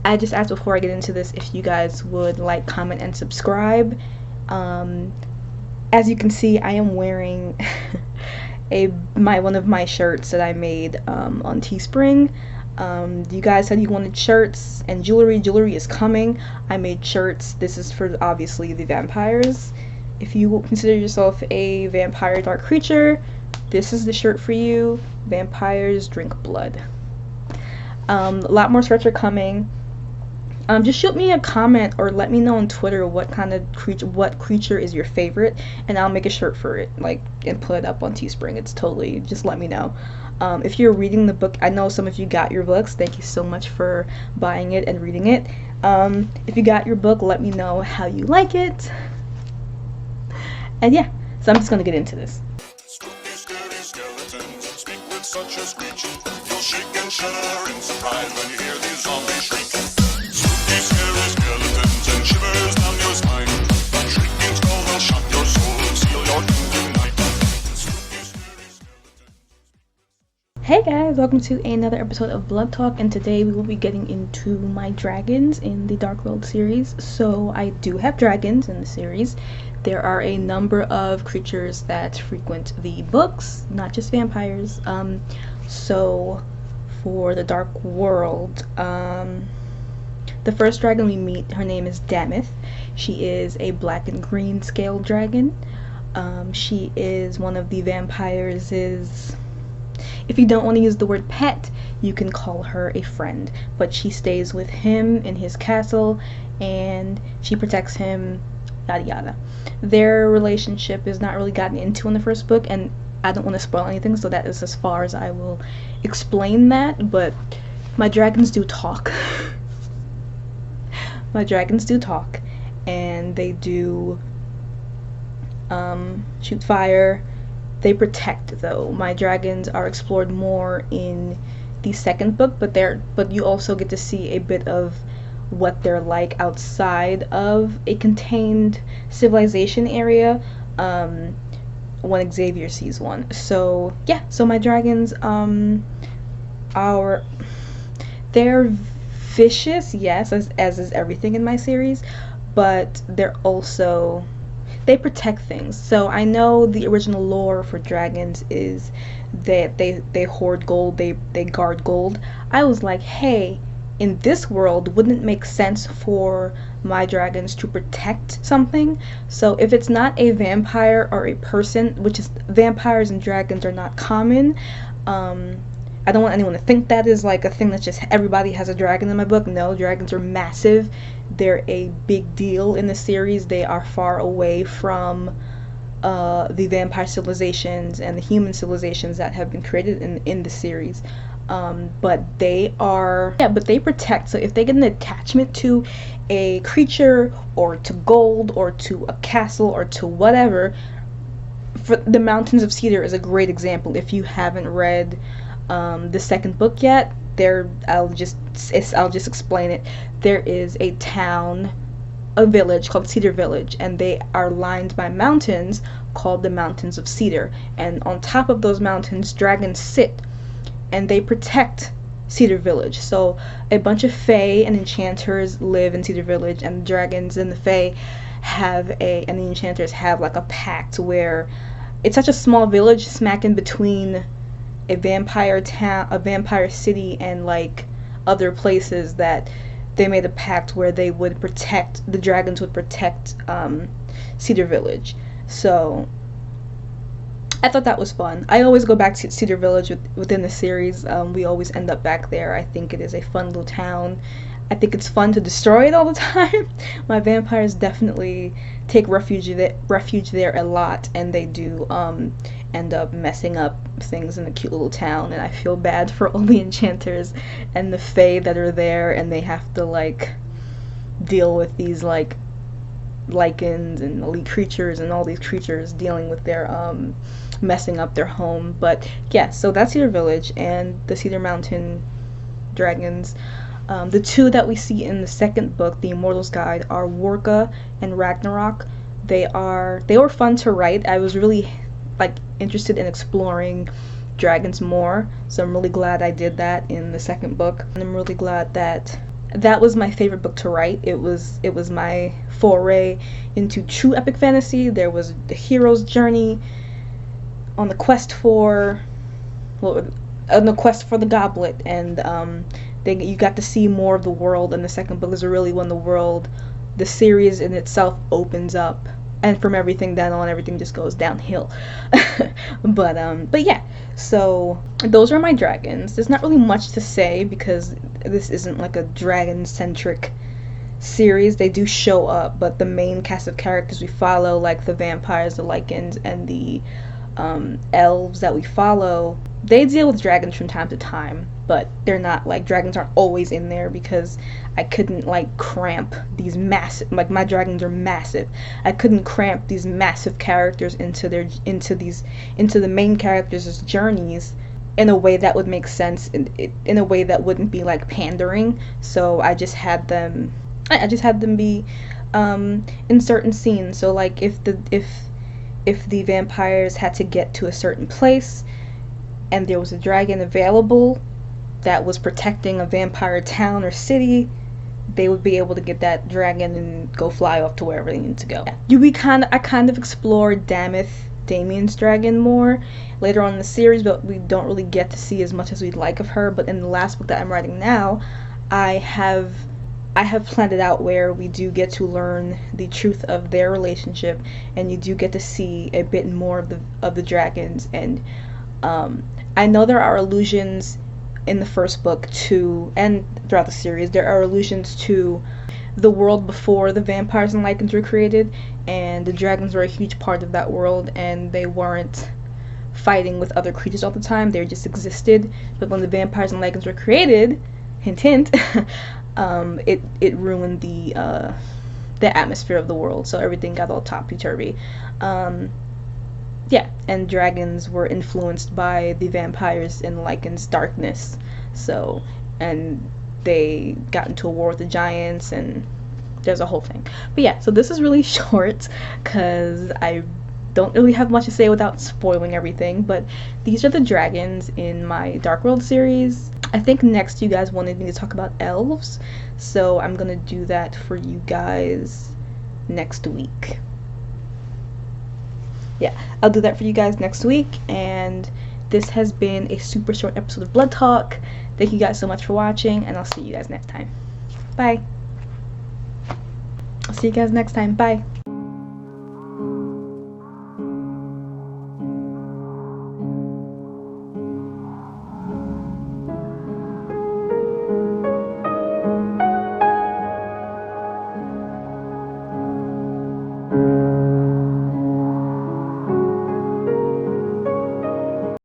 I just asked before I get into this if you guys would like, comment, and subscribe. As you can see, I am wearing one of my shirts that I made on Teespring. You guys said you wanted shirts and jewelry. Jewelry is coming. I made shirts. This is for obviously the vampires. If you consider yourself a vampire dark creature, this is the shirt for you. Vampires drink blood. A lot more shirts are coming. Just shoot me a comment or let me know on Twitter what creature is your favorite, and I'll make a shirt for it, like, and put it up on Teespring. It's totally, just let me know. If you're reading the book, I know some of you got your books. Thank you so much for buying it and reading it. If you got your book, let me know how you like it. And yeah, so I'm just gonna get into this. Such a screech, you'll shake and shudder in surprise when you hear these zombies shriek. Spooky, scary skeletons and shivers down your spine. A shrieking skull will shock your soul and seal your doom tonight. Hey guys, welcome to another episode of Blood Talk, and today we will be getting into my dragons in the Dark World series. So I do have dragons in the series. There are a number of creatures that frequent the books, not just vampires. So for the Dark World, the first dragon we meet, her name is Damith. She is a black and green scale dragon. She is one of the vampires', if you don't want to use the word pet, you can call her a friend. But she stays with him in his castle, and she protects him, yada yada. Their relationship is not really gotten into in the first book, and I don't want to spoil anything, so that is as far as I will explain that. But my dragons do talk. My dragons do talk, and they do shoot fire. They protect, though. My dragons are explored more in the second book, but you also get to see a bit of what they're like outside of a contained civilization area when Xavier sees one. So yeah, so my dragons they're vicious, yes, as is everything in my series, but they protect things. So I know the original lore for dragons is that they hoard gold, they guard gold. I was like, hey, in this world, wouldn't it make sense for my dragons to protect something? So if it's not a vampire or a person, which is, vampires and dragons are not common, I don't want anyone to think that is like a thing that's just everybody has a dragon in my book. No, dragons are massive. They're a big deal in the series. They are far away from the vampire civilizations and the human civilizations that have been created in the series. But they protect. So if they get an attachment to a creature or to gold or to a castle or to whatever, for the Mountains of Cedar is a great example. If you haven't read the second book yet, I'll just explain it. There is a village called Cedar Village, and they are lined by mountains called the Mountains of Cedar, and on top of those mountains dragons sit, and they protect Cedar Village. So a bunch of fae and enchanters live in Cedar Village, and the dragons and the fae and the enchanters have like a pact where it's such a small village smack in between a vampire town, a vampire city, and like other places, that they made a pact where the dragons would protect Cedar Village. So I thought that was fun. I always go back to Cedar Village within the series. We always end up back there. I think it is a fun little town. I think it's fun to destroy it all the time. My vampires definitely take refuge there a lot, and they do end up messing up things in the cute little town, and I feel bad for all the enchanters and the fae that are there, and they have to like deal with these like lichens and elite creatures and all these creatures dealing with their messing up their home. But yeah, so that's Cedar Village and the Cedar Mountain dragons. The two that we see in the second book, The Immortal's Guide, are Worka and Ragnarok. They were fun to write. I was really interested in exploring dragons more, so I'm really glad I did that in the second book, and I'm really glad that that was my favorite book to write. It was my foray into true epic fantasy. There was the hero's journey on the quest for, well, on the quest for the goblet, and you got to see more of the world. And the second book is really when the series in itself opens up, and from everything then on, everything just goes downhill. but yeah, so those are my dragons. There's not really much to say because this isn't like a dragon centric series. They do show up, but the main cast of characters we follow, like the vampires, the lycans, and the elves that we follow, they deal with dragons from time to time, but they're not like, dragons aren't always in there because I couldn't like cramp these massive, like my dragons are massive. I couldn't cramp these massive characters into the main characters' journeys in a way that would make sense, in a way that wouldn't be like pandering. So I just had them be in certain scenes. So like if the vampires had to get to a certain place and there was a dragon available that was protecting a vampire town or city, they would be able to get that dragon and go fly off to wherever they need to go. I kind of explored Damien's dragon more later on in the series, but we don't really get to see as much as we'd like of her. But in the last book that I'm writing now, I have planned it out where we do get to learn the truth of their relationship, and you do get to see a bit more of the dragons. And I know there are allusions in the first book to, and throughout the series, there are allusions to the world before the vampires and lycans were created, and the dragons were a huge part of that world, and they weren't fighting with other creatures all the time, they just existed. But when the vampires and lycans were created, hint hint, it ruined the atmosphere of the world, so everything got all topsy-turvy. Yeah, and dragons were influenced by the vampires and lycans' darkness, so, and they got into a war with the giants, and there's a whole thing. But yeah, so this is really short because I don't really have much to say without spoiling everything, but these are the dragons in my Dark World series. I think next you guys wanted me to talk about elves, so I'm gonna do that for you guys next week. Yeah, I'll do that for you guys next week, and this has been a super short episode of Blood Talk. Thank you guys so much for watching, and I'll see you guys next time. Bye. I'll see you guys next time. Bye.